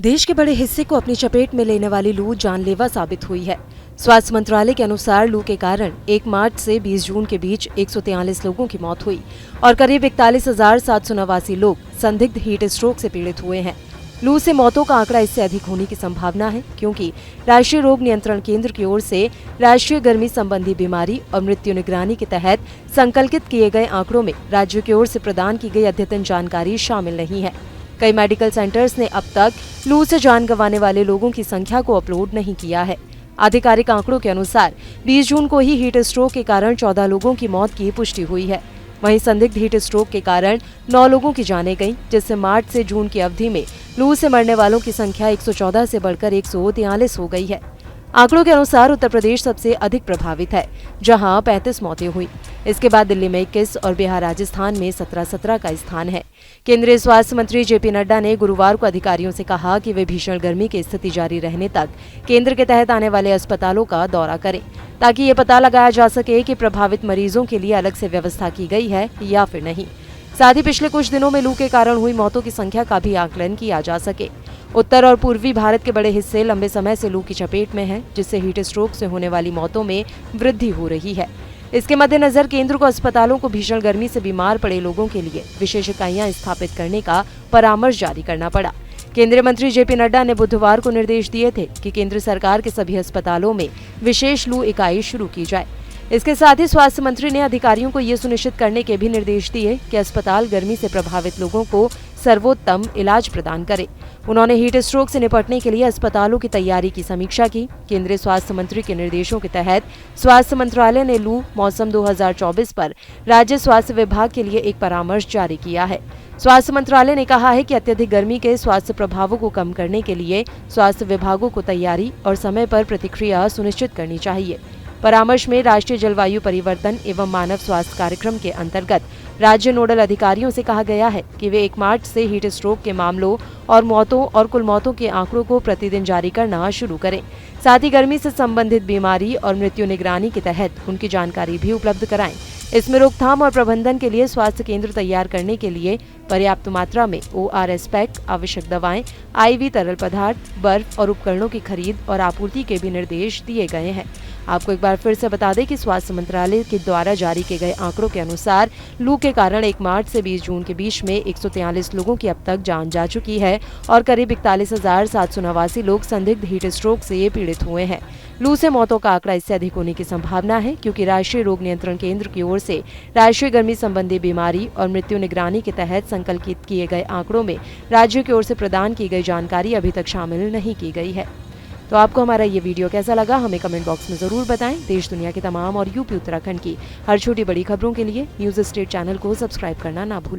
देश के बड़े हिस्से को अपनी चपेट में लेने वाली लू जानलेवा साबित हुई है। स्वास्थ्य मंत्रालय के अनुसार लू के कारण 1 मार्च से 20 जून के बीच 143 लोगों की मौत हुई और करीब 41,789 लोग संदिग्ध हीट स्ट्रोक से पीड़ित हुए हैं। लू से मौतों का आंकड़ा इससे अधिक होने की संभावना है, क्योंकि राष्ट्रीय रोग नियंत्रण केंद्र की ओर से राष्ट्रीय गर्मी संबंधी बीमारी और मृत्यु निगरानी के तहत संकलित किए गए आंकड़ों में राज्यों की ओर से प्रदान की गई अद्यतन जानकारी शामिल नहीं है। कई मेडिकल सेंटर्स ने अब तक लू से जान गंवाने वाले लोगों की संख्या को अपलोड नहीं किया है। आधिकारिक आंकड़ों के अनुसार 20 जून को ही हीट स्ट्रोक के कारण 14 लोगों की मौत की पुष्टि हुई है। वहीं संदिग्ध हीट स्ट्रोक के कारण 9 लोगों की जानें गईं, जिससे मार्च से जून की अवधि में लू से मरने वालों की संख्या 114 से बढ़कर 143 हो गई है। आंकड़ों के अनुसार उत्तर प्रदेश सबसे अधिक प्रभावित है, जहां 35 मौतें हुई। इसके बाद दिल्ली में 21 और बिहार राजस्थान में 17-17 का स्थान है। केंद्रीय स्वास्थ्य मंत्री जेपी नड्डा ने गुरुवार को अधिकारियों से कहा कि वे भीषण गर्मी की स्थिति जारी रहने तक केंद्र के तहत आने वाले अस्पतालों का दौरा करें, ताकि ये पता लगाया जा सके कि प्रभावित मरीजों के लिए अलग से व्यवस्था की गई है या फिर नहीं। साथ ही पिछले कुछ दिनों में लू के कारण हुई मौतों की संख्या का भी आकलन किया जा सके। उत्तर और पूर्वी भारत के बड़े हिस्से लंबे समय से लू की चपेट में हैं, जिससे हीट स्ट्रोक से होने वाली मौतों में वृद्धि हो रही है। इसके मद्देनजर केंद्र को अस्पतालों को भीषण गर्मी से बीमार पड़े लोगों के लिए विशेष इकाइयां स्थापित करने का परामर्श जारी करना पड़ा। केंद्रीय मंत्री जेपी नड्डा ने बुधवार को निर्देश दिए थे कि केंद्र सरकार के सभी अस्पतालों में विशेष लू इकाई शुरू की जाए। इसके साथ ही स्वास्थ्य मंत्री ने अधिकारियों को ये सुनिश्चित करने के भी निर्देश दिए कि अस्पताल गर्मी से प्रभावित लोगों को सर्वोत्तम इलाज प्रदान करे। उन्होंने हीट स्ट्रोक से निपटने के लिए अस्पतालों की तैयारी की समीक्षा की। केंद्रीय स्वास्थ्य मंत्री के निर्देशों के तहत स्वास्थ्य मंत्रालय ने लू मौसम 2024 पर राज्य स्वास्थ्य विभाग के लिए एक परामर्श जारी किया है। स्वास्थ्य मंत्रालय ने कहा है कि अत्यधिक गर्मी के स्वास्थ्य प्रभावों को कम करने के लिए स्वास्थ्य विभागों को तैयारी और समय पर प्रतिक्रिया सुनिश्चित करनी चाहिए। परामर्श में राष्ट्रीय जलवायु परिवर्तन एवं मानव स्वास्थ्य कार्यक्रम के अंतर्गत राज्य नोडल अधिकारियों से कहा गया है कि वे 1 मार्च से हीट स्ट्रोक के मामलों और मौतों और कुल मौतों के आंकड़ों को प्रतिदिन जारी करना शुरू करें। साथ ही गर्मी से संबंधित बीमारी और मृत्यु निगरानी के तहत उनकी जानकारी भी उपलब्ध कराएं। इसमें रोकथाम और प्रबंधन के लिए स्वास्थ्य केंद्र तैयार करने के लिए पर्याप्त मात्रा में ORS पैक, आवश्यक दवाएं, IV तरल पदार्थ, बर्फ और उपकरणों की खरीद और आपूर्ति के भी निर्देश दिए गए हैं। आपको एक बार फिर से बता दें कि स्वास्थ्य मंत्रालय के द्वारा जारी किए गए आंकड़ों के अनुसार लू के कारण 1 मार्च से 20 जून के बीच में 143 लोगों की अब तक जान जा चुकी है और करीब 41,789 लोग संदिग्ध हीट स्ट्रोक से पीड़ित हुए हैं। लू से मौतों का आंकड़ा इससे अधिक होने की संभावना है, क्योंकि राष्ट्रीय रोग नियंत्रण केंद्र की ओर से राष्ट्रीय गर्मी संबंधी बीमारी और मृत्यु निगरानी के तहत संकलित किए गए आंकड़ों में राज्यों की ओर से प्रदान की गई जानकारी अभी तक शामिल नहीं की गई है। तो आपको हमारा ये वीडियो कैसा लगा, हमें कमेंट बॉक्स में जरूर बताएं। देश दुनिया की तमाम और यूपी उत्तराखंड की हर छोटी बड़ी खबरों के लिए न्यूज स्टेट चैनल को सब्सक्राइब करना ना भूलें।